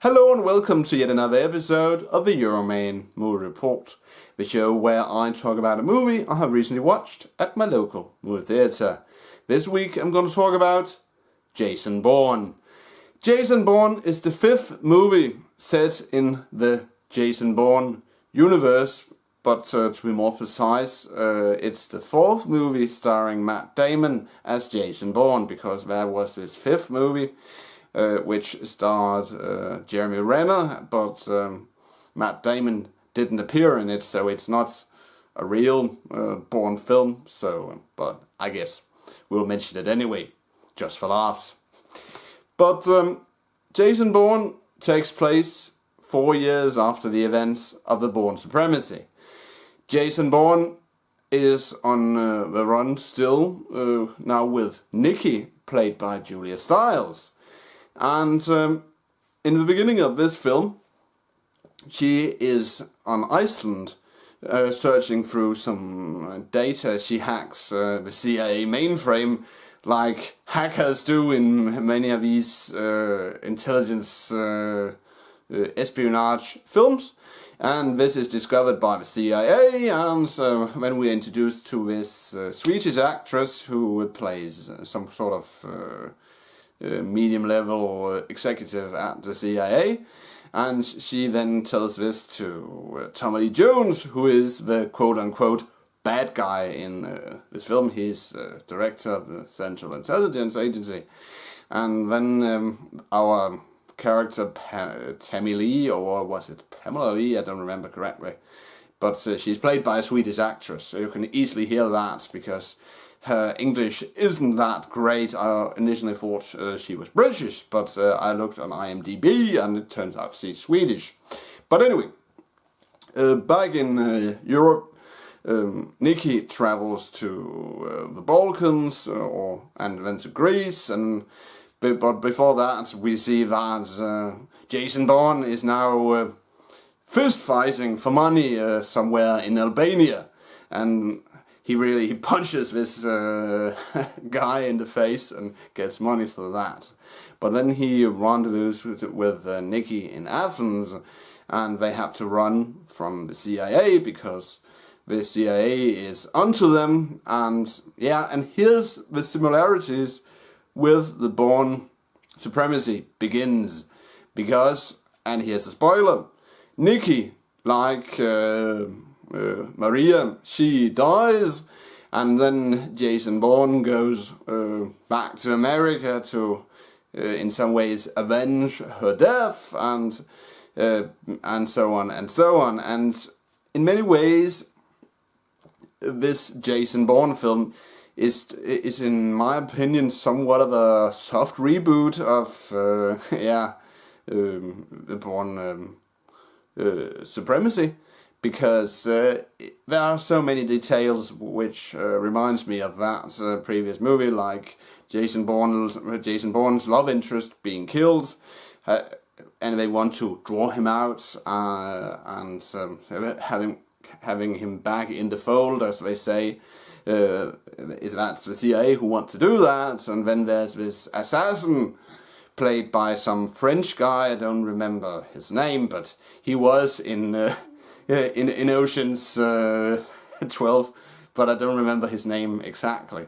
Hello and welcome to yet another episode of the Euroman Movie Report, the show where I talk about a movie I have recently watched at my local movie theatre. This week I'm going to talk about Jason Bourne. Jason Bourne is the fifth movie set in the Jason Bourne universe, but to be more precise, it's the fourth movie starring Matt Damon as Jason Bourne, because there was this fifth movie which starred Jeremy Renner, but Matt Damon didn't appear in it, so it's not a real Bourne film. But I guess we'll mention it anyway, just for laughs. But Jason Bourne takes place 4 years after the events of the Bourne Supremacy. Jason Bourne is on the run still, now with Nikki, played by Julia Stiles. And in the beginning of this film, she is on Iceland, searching through some data. She hacks the CIA mainframe, like hackers do in many of these intelligence espionage films. And this is discovered by the CIA, and so when we're introduced to this Swedish actress who plays some sort of medium-level executive at the CIA, and she then tells this to Tommy Lee Jones, who is the quote-unquote bad guy in this film. He's director of the Central Intelligence Agency. And then our character Tammy Lee, or was it Pamela Lee? I don't remember correctly. But she's played by a Swedish actress, so you can easily hear that, because her English isn't that great. I initially thought she was British, but I looked on IMDb and it turns out she's Swedish. But anyway, back in Europe, Nikki travels to the Balkans and then to Greece, but before that we see that Jason Bourne is now fist fighting for money somewhere in Albania, and he punches this guy in the face and gets money for that. But then he rendezvous with Nikki in Athens, and they have to run from the CIA because the CIA is onto them. And here's the similarities with the Bourne Supremacy begins, because, and here's the spoiler, Nikki, like Maria, she dies, and then Jason Bourne goes back to America to, in some ways, avenge her death, and so on and so on. And in many ways, this Jason Bourne film is in my opinion somewhat of a soft reboot of the Bourne Supremacy, because there are so many details which reminds me of that previous movie, like Jason Bourne's love interest being killed, and they want to draw him out and having him back in the fold, as they say. That's the CIA who want to do that. And then there's this assassin played by some French guy. I don't remember his name, but he was in Ocean's 12, but I don't remember his name exactly.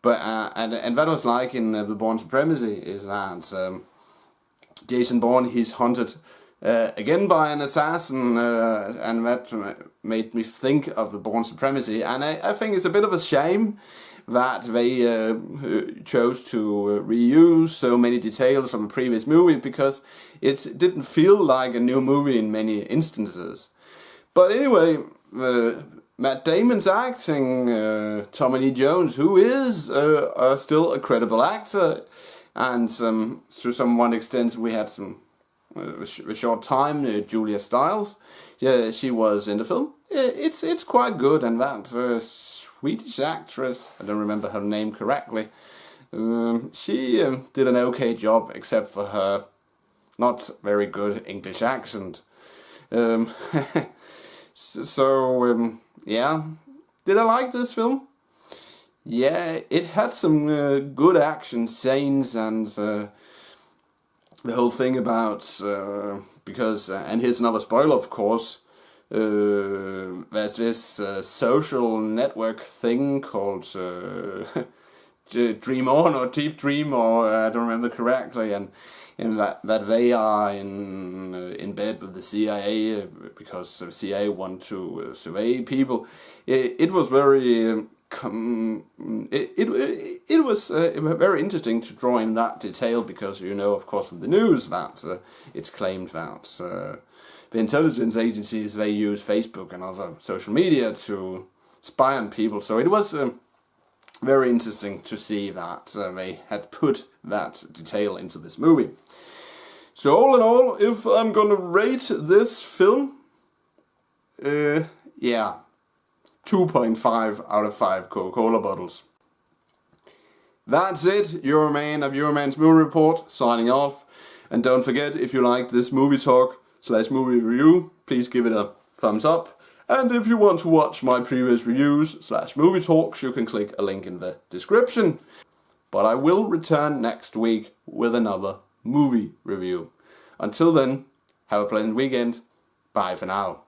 But and that was like in the Bourne Supremacy, is that Jason Bourne, he's hunted again by an assassin, and that made me think of the Bourne Supremacy. And I think it's a bit of a shame that they chose to reuse so many details from a previous movie, because it didn't feel like a new movie in many instances. But anyway, Matt Damon's acting, Tommy Lee Jones, who is still a credible actor, and to some one extent we had some a short time, Julia Stiles, she was in the film. It's quite good, and that Swedish actress, I don't remember her name correctly, she did an okay job, except for her not very good English accent. Did I like this film? Yeah, it had some good action scenes, and the whole thing about, because, and here's another spoiler of course, there's this social network thing called Dream On or Deep Dream, or I don't remember correctly, and that they are in bed with the CIA because the CIA want to survey people. It was very it was very interesting to draw in that detail, because you know, of course, from the news that it's claimed that the intelligence agencies, they use Facebook and other social media to spy on people. So it was very interesting to see that they had put that detail into this movie. So all in all, if I'm gonna rate this film, yeah, 2.5 out of 5 Coca-Cola bottles. That's it, Euroman of Euroman's Movie Report, signing off. And don't forget, if you liked this movie talk / movie review, please give it a thumbs up. And if you want to watch my previous reviews / movie talks, you can click a link in the description. But I will return next week with another movie review. Until then, have a pleasant weekend. Bye for now.